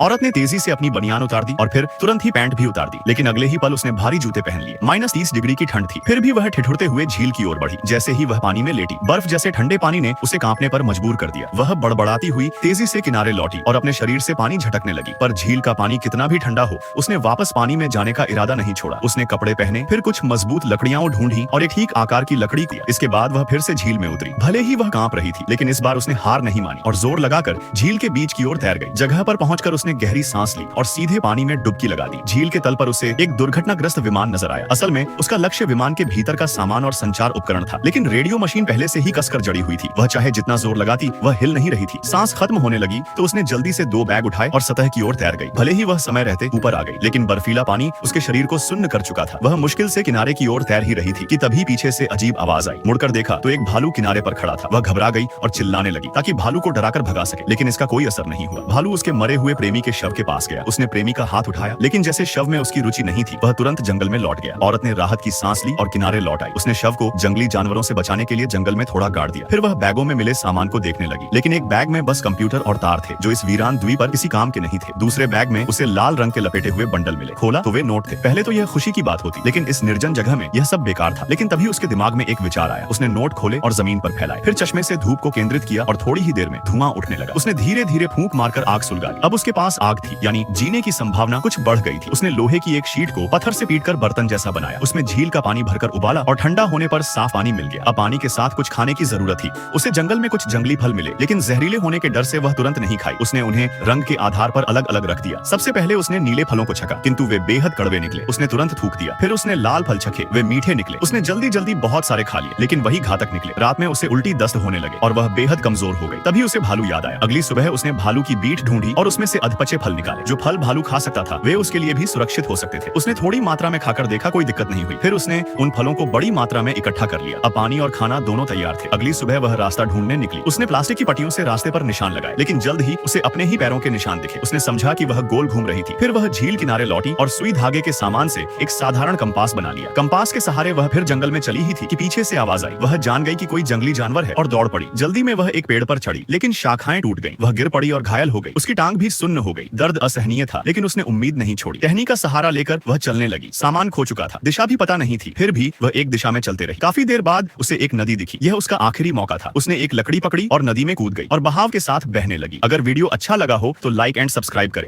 औरत ने तेजी से अपनी बनियान उतार दी और फिर तुरंत ही पैंट भी उतार दी, लेकिन अगले ही पल उसने भारी जूते पहन लिए। -30 डिग्री की ठंड थी, फिर भी वह ठिठुरते हुए झील की ओर बढ़ी। जैसे ही वह पानी में लेटी, बर्फ जैसे ठंडे पानी ने उसे कांपने पर मजबूर कर दिया। वह बड़बड़ाती हुई तेजी से किनारे लौटी और अपने शरीर से पानी झटकने लगी, पर झील का पानी कितना भी ठंडा हो, उसने वापस पानी में जाने का इरादा नहीं छोड़ा। उसने कपड़े पहने, फिर कुछ मजबूत लकड़ियां ढूंढी और एक ठीक आकार की लकड़ी दी। इसके बाद वह फिर से झील में उतरी। भले ही वह कांप रही थी, लेकिन इस बार उसने हार नहीं मानी और जोर लगाकर झील के बीच की ओर तैर गई। जगह पर पहुंचकर उसने गहरी सांस ली और सीधे पानी में डुबकी लगा दी। झील के तल पर उसे एक दुर्घटनाग्रस्त विमान नजर आया। असल में उसका लक्ष्य विमान के भीतर का सामान और संचार उपकरण था, लेकिन रेडियो मशीन पहले से ही कसकर जड़ी हुई थी। वह चाहे जितना जोर लगाती, वह हिल नहीं रही थी। सांस खत्म होने लगी तो उसने जल्दी से 2 बैग उठाए और सतह की ओर तैर गई। भले ही वह समय रहते ऊपर आ गई, लेकिन बर्फीला पानी उसके शरीर को सुन्न कर चुका था। वह मुश्किल से किनारे की ओर तैर ही रही थी कि तभी पीछे से अजीब आवाज आई। मुड़कर देखा तो एक भालू किनारे पर खड़ा था। वह घबरा गई और चिल्लाने लगी ताकि भालू को डराकर भगा सके, लेकिन इसका कोई असर नहीं हुआ। भालू उसके मरे हुए प्रेमी के शव के पास गया। उसने प्रेमी का हाथ उठाया, लेकिन जैसे शव में उसकी रुचि नहीं थी, वह तुरंत जंगल में लौट गया। औरत ने राहत की सांस ली और किनारे लौट आई। उसने शव को जंगली जानवरों से बचाने के लिए जंगल में थोड़ा गाड़ दिया। फिर वह बैगों में मिले सामान को देखने लगी, लेकिन एक बैग में बस कंप्यूटर और तार थे, जो इस वीरान द्वीप पर किसी काम के नहीं थे। दूसरे बैग में उसे लाल रंग के लपेटे हुए बंडल मिले। खोला तो वे नोट थे। पहले तो यह खुशी की बात होती, लेकिन इस निर्जन जगह में यह सब बेकार था। लेकिन तभी उसके दिमाग में एक विचार आया। उसने नोट खोले और जमीन पर फैलाए, फिर चश्मे से धूप को केंद्रित किया और थोड़ी ही देर में धुआं उठने लगा। उसने धीरे धीरे फूंक मारकर आग सुलगा ली। अब उसके पास आग थी, यानी जीने की संभावना कुछ बढ़ गई थी। उसने लोहे की एक शीट को पत्थर से पीटकर बर्तन जैसा बनाया। उसमें झील का पानी भरकर उबाला और ठंडा होने पर साफ पानी मिल गया। अब पानी के साथ कुछ खाने की जरूरत थी। उसे जंगल में कुछ जंगली फल मिले, लेकिन जहरीले होने के डर से वह तुरंत नहीं खाई। उसने उन्हें रंग के आधार पर अलग अलग रख दिया। सबसे पहले उसने नीले फलों को छका, किंतु वे बेहद कड़वे निकले। उसने तुरंत थूक दिया। फिर उसने लाल फल छके, वे मीठे निकले। उसने जल्दी जल्दी बहुत सारे खा लिए, लेकिन वही घातक निकले। रात में उसे उल्टी दस्त होने लगे और वह बेहद कमजोर हो गई। तभी उसे भालू याद आया। अगली सुबह उसने भालू की बीट ढूंढी और उसमें से अधपचे फल निकाले। जो फल भालू खा सकता था, वे उसके लिए भी सुरक्षित हो सकते थे। उसने थोड़ी मात्रा में खाकर देखा, कोई दिक्कत नहीं हुई। फिर उसने उन फलों को बड़ी मात्रा में इकट्ठा कर लिया। अब पानी और खाना दोनों तैयार थे। अगली सुबह वह रास्ता ढूंढने निकली। उसने प्लास्टिक की पट्टियों से रास्ते पर निशान लगाए, लेकिन जल्द ही उसे अपने ही पैरों के निशान दिखे। उसने समझा कि वह गोल घूम रही थी। फिर वह झील किनारे लौटी और सुई धागे के सामान से एक साधारण कंपास बना लिया। कंपास के सहारे वह फिर जंगल में चली ही थी कि पीछे से आवाज आई। वह जान गई कि कोई जंगली जानवर है और दौड़ पड़ी। जल्दी में वह एक पेड़ पर चढ़ी, लेकिन शाखाएं टूट गईं। वह गिर पड़ी और घायल हो गई। उसकी टांग भी सुन्न हो गई। दर्द असहनीय था, लेकिन उसने उम्मीद नहीं छोड़ी। टहनी का सहारा लेकर वह चलने लगी। सामान खो चुका था, दिशा भी पता नहीं थी, फिर भी वह एक दिशा में चलते रही। काफी देर बाद उसे एक नदी दिखी। यह उसका आखिरी मौका था। उसने एक लकड़ी पकड़ी और नदी में कूद गई और बहाव के साथ बहने लगी। अगर वीडियो अच्छा लगा हो तो लाइक एंड सब्सक्राइब करें।